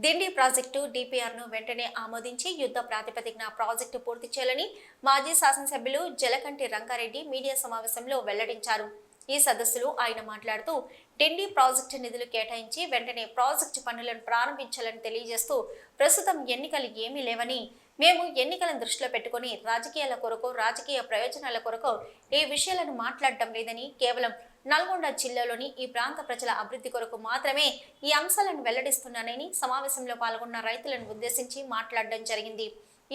Dindi project డిపిఆర్ను వెంటనే ఆమోదించి యుద్ధ ప్రాతిపదికన ప్రాజెక్టు పూర్తి చేయాలని మాజీ శాసనసభ్యులు జలకంటి రంగారెడ్డి మీడియా సమావేశంలో వెల్లడించారు. ఈ సదస్సులో ఆయన మాట్లాడుతూ డిండి ప్రాజెక్టు నిధులు కేటాయించి వెంటనే ప్రాజెక్టు పనులను ప్రారంభించాలని తెలియజేస్తూ ప్రస్తుతం ఎన్నికలు ఏమీ లేవని, మేము ఎన్నికలను దృష్టిలో పెట్టుకుని రాజకీయాల కొరకు, రాజకీయ ప్రయోజనాల కొరకు ఈ విషయాలను మాట్లాడటం లేదని, కేవలం నల్గొండ జిల్లాలోని ఈ ప్రాంత ప్రజల అభివృద్ధి కొరకు మాత్రమే ఈ అంశాలను వెల్లడిస్తున్నానని సమావేశంలో పాల్గొన్న రైతులను ఉద్దేశించి మాట్లాడడం జరిగింది.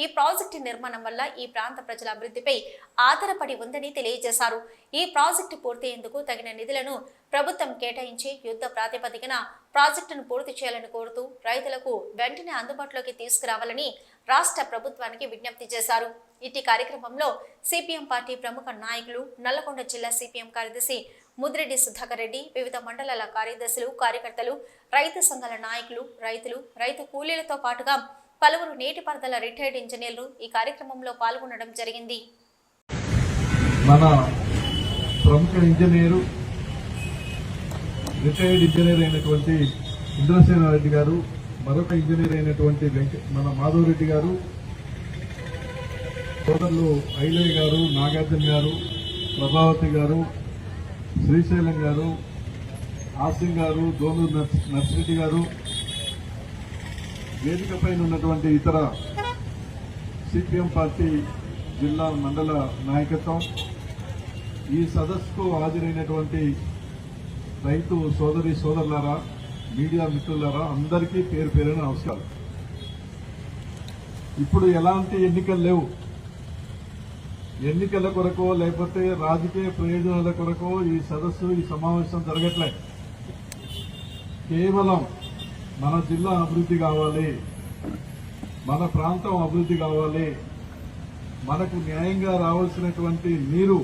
ఈ ప్రాజెక్టు నిర్మాణం వల్ల ఈ ప్రాంత ప్రజల అభివృద్ధిపై ఆధారపడి ఉందని తెలియజేశారు. ఈ ప్రాజెక్టు పూర్తయ్యేందుకు తగిన నిధులను ప్రభుత్వం కేటాయించి యుద్ధ ప్రాతిపదికన ప్రాజెక్టును పూర్తి చేయాలని కోరుతూ రైతులకు వెంటనే అందుబాటులోకి తీసుకురావాలని రాష్ట్ర ప్రభుత్వానికి విజ్ఞప్తి చేశారు. ఇటీ కార్యక్రమంలో సిపిఎం పార్టీ ప్రముఖ నాయకులు, నల్లగొండ జిల్లా సిపిఎం కార్యదర్శి ముద్రెడ్డి సుధాకర్ రెడ్డి, వివిధ మండలాల కార్యదర్శులు, కార్యకర్తలు, రైతు సంఘాల నాయకులు, రైతు కూలీలతో పాటుగా పలువురు నీటిపారుదల రిటైర్డ్ ఇంజనీర్లు ఈ కార్యక్రమంలో పాల్గొనడం జరిగింది. మన ప్రముఖ ఇంజనీరు, రిటైర్డ్ ఇంజనీర్ అయినటువంటి ఇంద్రసేన రెడ్డి గారు, మరొక ఇంజనీర్ అయినటువంటి మన మాధవ్ రెడ్డి గారు, సోదరులు ఐలయ్య గారు, నాగార్జున గారు, ప్రభావతి గారు, శ్రీశైలం గారు, ఆసిం గారు, దోనూరు నర్సిరెడ్డి గారు, వేదిక పైన ఉన్నటువంటి ఇతర సిపిఎం పార్టీ జిల్లా మండల నాయకత్వం, ఈ సదస్సుకు హాజరైనటువంటి రైతు సోదరులారా, మీడియా మిత్రులారా, అందరికీ పేరు పేరున నమస్కారం. ఇప్పుడు ఎలాంటి ఎన్నికలు లేవు. ఎన్నికల కొరకో లేకపోతే రాజకీయ ప్రయోజనాల కొరకో ఈ సదస్సు, ఈ సమావేశం జరగట్లే. కేవలం మన జిల్లా అభివృద్ధి కావాలి, మన ప్రాంతం అభివృద్ధి కావాలి, మనకు న్యాయంగా రావాల్సినటువంటి నీరు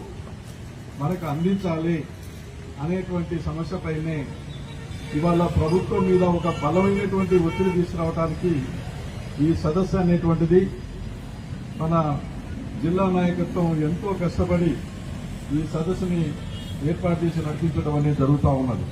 మనకు అందించాలి అనేటువంటి సమస్యపైనే ఇవాళ ప్రభుత్వం మీద ఒక బలమైనటువంటి ఒత్తిడి తీసుకురావడానికి ఈ సదస్సు అనేటువంటిది మన జిల్లా నాయకత్వం ఎంతో కష్టపడి ఈ సదస్సుని ఏర్పాటు చేసి నడిపించడం అనేది జరుగుతూ ఉన్నది.